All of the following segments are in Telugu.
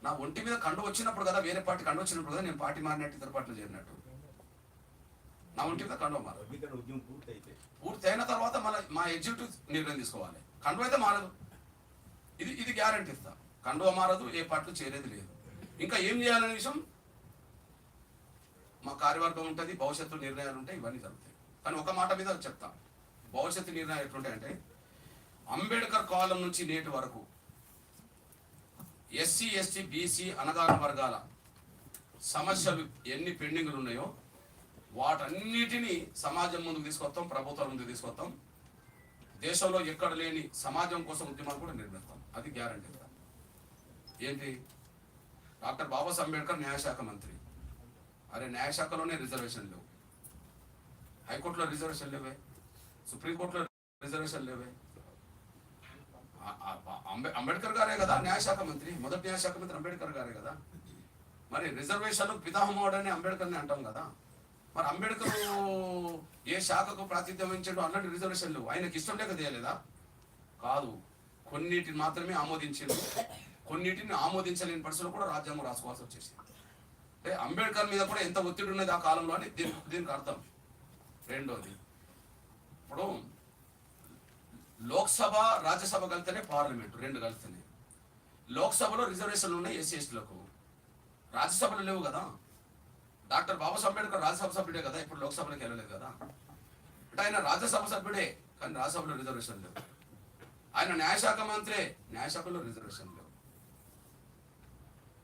నా ఒంటి మీద కండు వచ్చినప్పుడు కదా, వేరే పార్టీ కండు వచ్చినప్పుడు కదా నేను పార్టీ మారినట్టు ఇతర పార్టీలు చేరినట్టు. నా ఒంటి మీద కండు మారదు. పూర్తి అయిన తర్వాత మా ఎగ్జిక్యూటివ్ నిర్ణయం తీసుకోవాలి. కండు అయితే మారదు, ఇది గ్యారంటీ ఇస్తా. కండువ మారదు, ఏ పార్టీలు చేరేది లేదు. ఇంకా ఏం చేయాలనే విషయం మా కార్యవర్గం ఉంటుంది, భవిష్యత్తు నిర్ణయాలు ఉంటాయి, ఇవన్నీ జరుగుతాయి. కానీ ఒక మాట మీద చెప్తా, భవిష్యత్తు నిర్ణయాలు ఎట్లుంటాయంటే అంబేద్కర్ కాలం నుంచి నేటి వరకు ఎస్సీ ఎస్టీ బీసీ అనగారిన వర్గాల సమస్యలు ఎన్ని పెండింగ్లు ఉన్నాయో వాటన్నిటినీ సమాజం ముందుకు తీసుకొస్తాం, ప్రభుత్వం ముందుకు తీసుకొస్తాం. దేశంలో ఎక్కడ లేని సమాజం కోసం ఉద్యమాలు కూడా నిర్మిస్తాం. అది గ్యారంటీ. ఏంటి, డాక్టర్ బాబాసాహెబ్ అంబేద్కర్ న్యాయశాఖ మంత్రి. అరే న్యాయశాఖలోనే రిజర్వేషన్ లేవు, హైకోర్టులో రిజర్వేషన్ లేవే, సుప్రీంకోర్టులో రిజర్వేషన్ లేవే. అంబేద్కర్ గారే కదా న్యాయశాఖ మంత్రి, మొదటి న్యాయశాఖ మంత్రి అంబేద్కర్ గారే కదా. మరి రిజర్వేషన్లు పితామహుడు అని అంబేద్కర్ని అంటాం కదా. మరి అంబేద్కర్ ఏ శాఖకు ప్రాతినిధ్యం వహించాడో అన్నట్టు రిజర్వేషన్ లేవు. ఆయనకి ఇష్టం లేక చేయలేదా? కాదు, కొన్నిటిని మాత్రమే ఆమోదించారు, కొన్నిటిని ఆమోదించలేని పరిస్థితుల్లో కూడా రాజ్యాంగం రాసుకోవాల్సి వచ్చేసింది. అంటే అంబేద్కర్ మీద కూడా ఎంత ఒత్తిడి ఉన్నది ఆ కాలంలో అని దీనికి అర్థం. రెండోది, ఇప్పుడు లోక్సభ రాజ్యసభ కలిస్తేనే పార్లమెంటు, రెండు కలిస్తేనే. లోక్సభలో రిజర్వేషన్లు ఉన్నాయి ఎస్సీ ఎస్టీలకు, రాజ్యసభలో లేవు కదా. డాక్టర్ బాబాసాహెబ్ అంబేద్కర్ రాజ్యసభ సభ్యుడే కదా, ఇప్పుడు లోక్సభలోకి వెళ్ళలేదు కదా. అంటే ఆయన రాజ్యసభ సభ్యుడే, కానీ రాజ్యసభలో రిజర్వేషన్ లేవు. ఆయన న్యాయశాఖ మంత్రే, న్యాయశాఖలో రిజర్వేషన్ లేవు.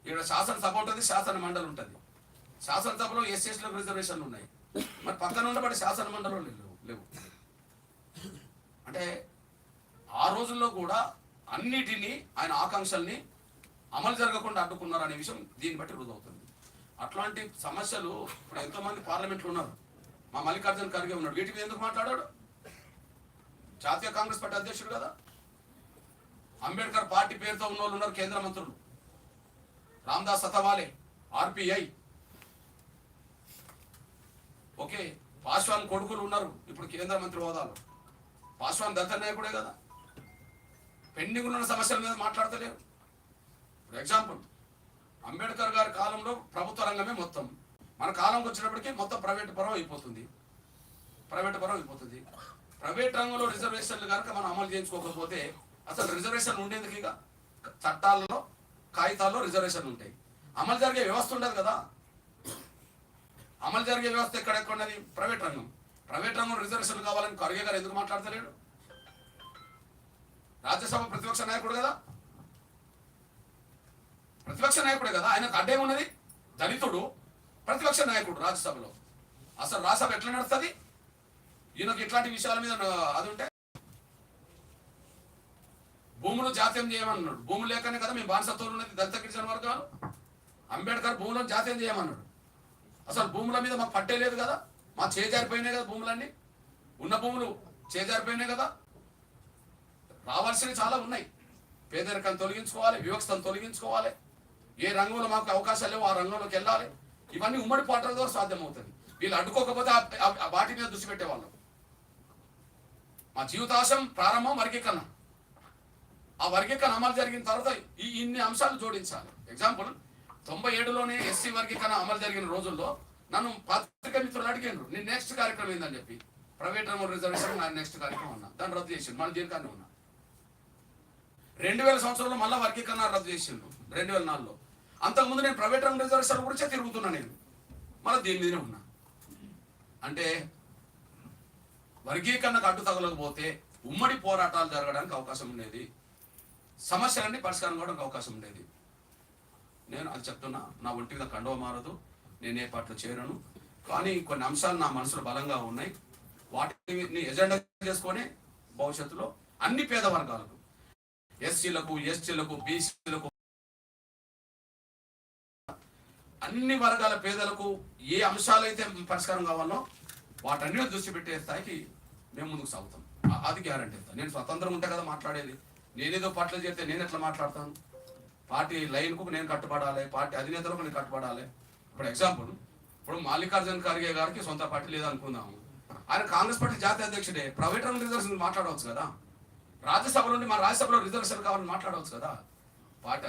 ఇక్కడ శాసనసభ ఉంటుంది, శాసన మండలి ఉంటుంది. శాసనసభలో ఎస్సీ ఎస్టీలకు రిజర్వేషన్లు ఉన్నాయి, మరి పక్కన ఉండబడి శాసన మండలిలో లేవు. అంటే ఆ రోజుల్లో కూడా అన్నిటినీ ఆయన ఆకాంక్షల్ని అమలు జరగకుండా అడ్డుకున్నారు అనే విషయం దీన్ని బట్టి రుజువుతుంది. అట్లాంటి సమస్యలు ఇప్పుడు ఎంతోమంది పార్లమెంట్లో ఉన్నారు. మా మల్లికార్జున ఖర్గే ఉన్నాడు, వీటి మీద ఎందుకు మాట్లాడాడు? జాతీయ కాంగ్రెస్ పార్టీ అధ్యక్షుడు కదా. అంబేద్కర్ పార్టీ పేరుతో ఉన్న వాళ్ళు ఉన్నారు కేంద్ర మంత్రులు, రామ్దాస్ అథవాలే, ఆర్పిఐ, ఓకే, పాస్వాన్ కొడుకులు ఉన్నారు ఇప్పుడు కేంద్ర మంత్రి హోదాలో. పాస్వాన్ దళిత నాయకుడే కదా. పెండింగ్ ఉన్న సమస్యల మీద మాట్లాడతలేరు. ఫర్ ఎగ్జాంపుల్, అంబేద్కర్ గారి కాలంలో ప్రభుత్వ రంగమే మొత్తం, మన కాలంకి వచ్చినప్పటికీ మొత్తం ప్రైవేట్ పరం అయిపోతుంది. ప్రైవేట్ రంగంలో రిజర్వేషన్లు కనుక మనం అమలు చేయించుకోకపోతే అసలు రిజర్వేషన్ ఉండేందుకు ఇక చట్టాలలో కాగితాల్లో రిజర్వేషన్లు ఉంటాయి, అమలు జరిగే వ్యవస్థ ఉండదు కదా. అమలు జరిగే వ్యవస్థ ఎక్కడెక్కడున్నది? ప్రైవేట్ రంగం రిజర్వేషన్లు కావాలని ఖర్గే గారు ఎందుకు మాట్లాడతలేడు? రాజ్యసభ ప్రతిపక్ష నాయకుడు కదా, ఆయనకు అడ్డేమున్నది? దళితుడు ప్రతిపక్ష నాయకుడు రాజ్యసభలో. అసలు రాజ్యసభ ఎట్లా నడుస్తుంది? ఈయనకు ఇట్లాంటి విషయాల మీద అది ఉంటే భూములు జాతీయం చేయమన్నాడు. భూములు లేకనే కదా మేము బానిసత్వం ఉన్నది దళిత గిరిజన వర్గాలు. అంబేద్కర్ భూములను జాతీయం చేయమన్నాడు. అసలు భూముల మీద మాకు పట్టే లేదు కదా, మా చేజారిపోయినాయి కదా, భూములన్నీ ఉన్న భూములు చేజారిపోయినాయి కదా. రావాల్సినవి చాలా ఉన్నాయి. పేదరికాన్ని తొలగించుకోవాలి, వివక్షతను తొలగించుకోవాలి, ఏ రంగంలో మాకు అవకాశాలు లేవు ఆ రంగంలోకి వెళ్ళాలి. ఇవన్నీ ఉమ్మడి పార్టీల ద్వారా సాధ్యమవుతుంది. వీళ్ళు అడ్డుకోకపోతే వాటి మీద దృష్టి పెట్టేవాళ్ళం. మా జీవితాశం ప్రారంభం వర్గీకరణ, ఆ వర్గీకరణ అమలు జరిగిన తర్వాత ఇన్ని అంశాలు జోడించాలి. ఎగ్జాంపుల్, 97లోనే ఎస్సీ వర్గీకరణ అమలు జరిగిన రోజుల్లో నన్ను పత్రికా మిత్రులు అడిగారు, నేను నెక్స్ట్ కార్యక్రమం ఏందని చెప్పి. ప్రైవేట్ రంగం రిజర్వేషన్ నా నెక్స్ట్ కార్యక్రమం ఉన్నా, దాన్ని రద్దు చేసిండు. మళ్ళీ దీనికన్నా ఉన్నా. 2000 సంవత్సరంలో మళ్ళీ వర్గీకరణ రద్దు చేసిండు 2004లో. అంతకుముందు నేను ప్రైవేట్ రంగం రిజర్వేషన్ గురించే తిరుగుతున్నా, నేను మళ్ళీ దీని మీదనే ఉన్నా. అంటే వర్గీకరణకు అడ్డు తగలకపోతే ఉమ్మడి పోరాటాలు జరగడానికి అవకాశం ఉండేది, సమస్యలన్నీ పరిష్కారం కావడానికి అవకాశం ఉండేది. నేను అది చెప్తున్నా, నా ఒంటి మీద కండువ మారదు, నేను ఏ పార్టీలో చేరను. కానీ కొన్ని అంశాలు నా మనసులో బలంగా ఉన్నాయి, వాటిని ఎజెండా చేసుకొని భవిష్యత్తులో అన్ని పేద వర్గాలకు, ఎస్సీలకు, ఎస్టీలకు, బీసీలకు, అన్ని వర్గాల పేదలకు ఏ అంశాలైతే పరిష్కారం కావాలో వాటన్నిటిని దృష్టి పెట్టే స్థాయికి మేము ముందుకు సాగుతాం. అది గ్యారంటీ ఇస్తాను. నేను స్వతంత్రం ఉంటే కదా మాట్లాడేది. నేనేదో పార్టీలో చేస్తే నేను ఎట్లా మాట్లాడతాను? పార్టీ లైన్కు నేను కట్టుబడాలి, పార్టీ అధినేతలకు నేను కట్టుబడాలి. ఇప్పుడు ఎగ్జాంపుల్, ఇప్పుడు మల్లికార్జున ఖర్గే గారికి సొంత పార్టీ లేదనుకుందాము, ఆయన కాంగ్రెస్ పార్టీ జాతీయ అధ్యక్షుడే. ప్రైవేట్ రంగ రిజర్వేషన్ మాట్లాడవచ్చు కదా, రాజ్యసభ నుండి మన రాజ్యసభలో రిజర్వేషన్ కావాలని మాట్లాడవచ్చు కదా. పార్టీ